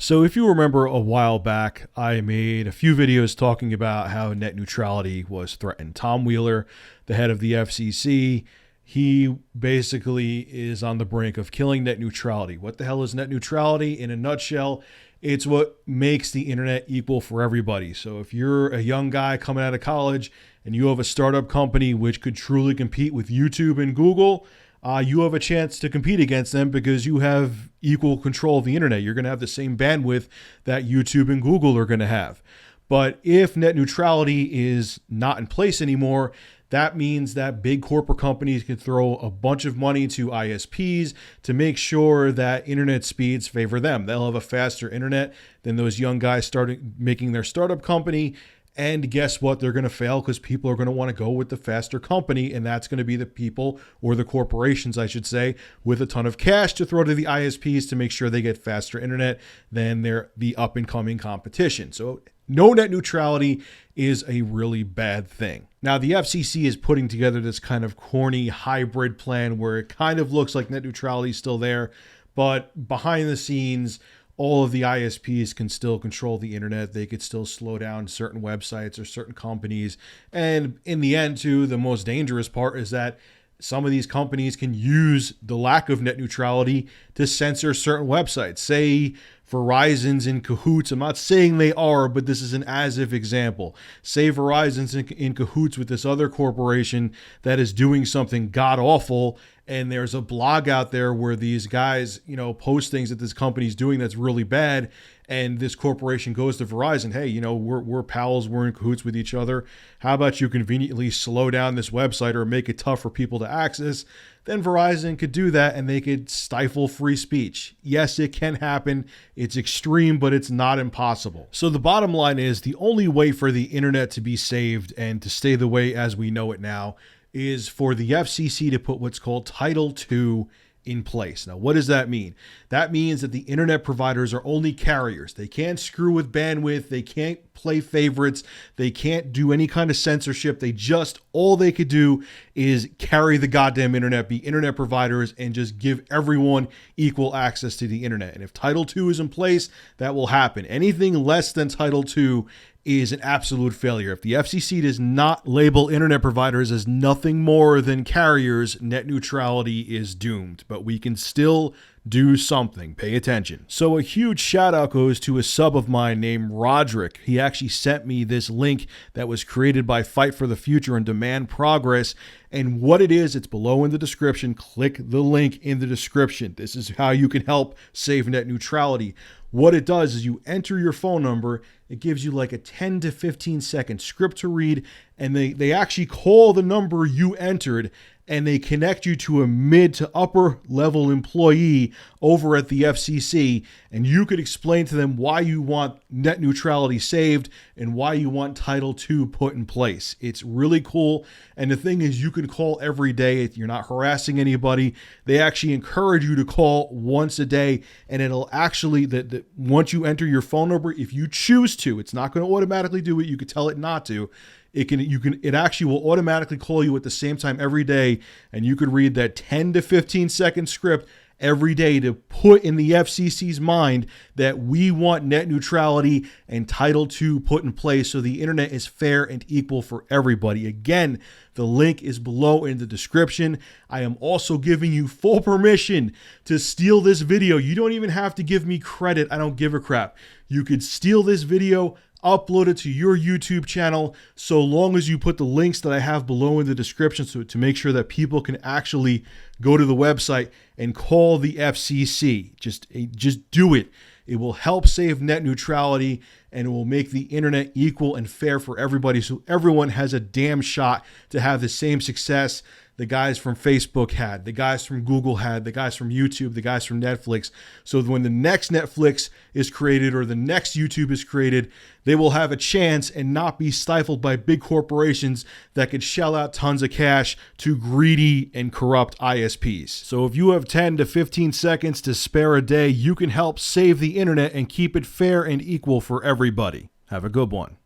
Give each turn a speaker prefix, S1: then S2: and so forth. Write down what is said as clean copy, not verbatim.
S1: So if you remember a while back, I made a few videos talking about how net neutrality was threatened. Tom Wheeler, the head of the FCC, he basically is on the brink of killing net neutrality. What the hell is net neutrality? In a nutshell, it's what makes the internet equal for everybody. So if you're a young guy coming out of college and you have a startup company which could truly compete with YouTube and Google, you have a chance to compete against them because you have equal control of the internet. You're going to have the same bandwidth that YouTube and Google are going to have. But if net neutrality is not in place anymore, that means that big corporate companies can throw a bunch of money to ISPs to make sure that internet speeds favor them. They'll have a faster internet than those young guys starting making their startup company. And guess what? They're going to fail because people are going to want to go with the faster company. And that's going to be the people, or the corporations, I should say, with a ton of cash to throw to the ISPs to make sure they get faster internet than the up and coming competition. So no net neutrality is a really bad thing. Now, the FCC is putting together this kind of corny hybrid plan where it kind of looks like net neutrality is still there, but behind the scenes, all of the ISPs can still control the internet. They could still slow down certain websites or certain companies. And in the end, too, the most dangerous part is that some of these companies can use the lack of net neutrality to censor certain websites. Say Verizon's in cahoots. I'm not saying they are, but this is an as-if example. Say Verizon's in cahoots with this other corporation that is doing something god-awful, and there's a blog out there where these guys, post things that this company's doing that's really bad, and this corporation goes to Verizon, hey, we're pals, we're in cahoots with each other. How about you conveniently slow down this website or make it tough for people to access? Then Verizon could do that and they could stifle free speech. Yes, it can happen. It's extreme, but it's not impossible. So the bottom line is the only way for the internet to be saved and to stay the way as we know it now is for the FCC to put what's called Title II in place. Now, what does that mean? That means that the internet providers are only carriers. They can't screw with bandwidth. They can't play favorites. They can't do any kind of censorship. All they could do is carry the goddamn internet, be internet providers, and just give everyone equal access to the internet. And if Title II is in place, that will happen. Anything less than Title II is an absolute failure. If the FCC does not label internet providers as nothing more than carriers, net neutrality is doomed. But we can still do something. Pay attention. So a huge shout out goes to a sub of mine named Roderick. He actually sent me this link that was created by Fight for the Future and Demand Progress. And what it is, it's below in the description. Click the link in the description. This is how you can help save net neutrality. What it does is you enter your phone number. It gives you like a 10 to 15 second script to read. And they actually call the number you entered and they connect you to a mid to upper level employee over at the FCC. And you could explain to them why you want net neutrality saved and why you want Title II put in place. It's really cool. And the thing is, you can call every day. You're not harassing anybody. They actually encourage you to call once a day. And it'll actually, once you enter your phone number, if you choose to, it's not going to automatically do it. You could tell it not to. It actually will automatically call you at the same time every day, and you could read that 10 to 15 second script every day to put in the FCC's mind that we want net neutrality and Title II put in place so the internet is fair and equal for everybody. Again, the link is below in the description. I am also giving you full permission to steal this video. You don't even have to give me credit. I don't give a crap. You could steal this video, upload it to your YouTube channel, so long as you put the links that I have below in the description to make sure that people can actually go to the website and call the FCC. Just do it. It will help save net neutrality and it will make the internet equal and fair for everybody so everyone has a damn shot to have the same success the guys from Facebook had, the guys from Google had, the guys from YouTube, the guys from Netflix. So when the next Netflix is created or the next YouTube is created, they will have a chance and not be stifled by big corporations that could shell out tons of cash to greedy and corrupt ISPs. So if you have 10 to 15 seconds to spare a day, you can help save the internet and keep it fair and equal for everybody. Have a good one.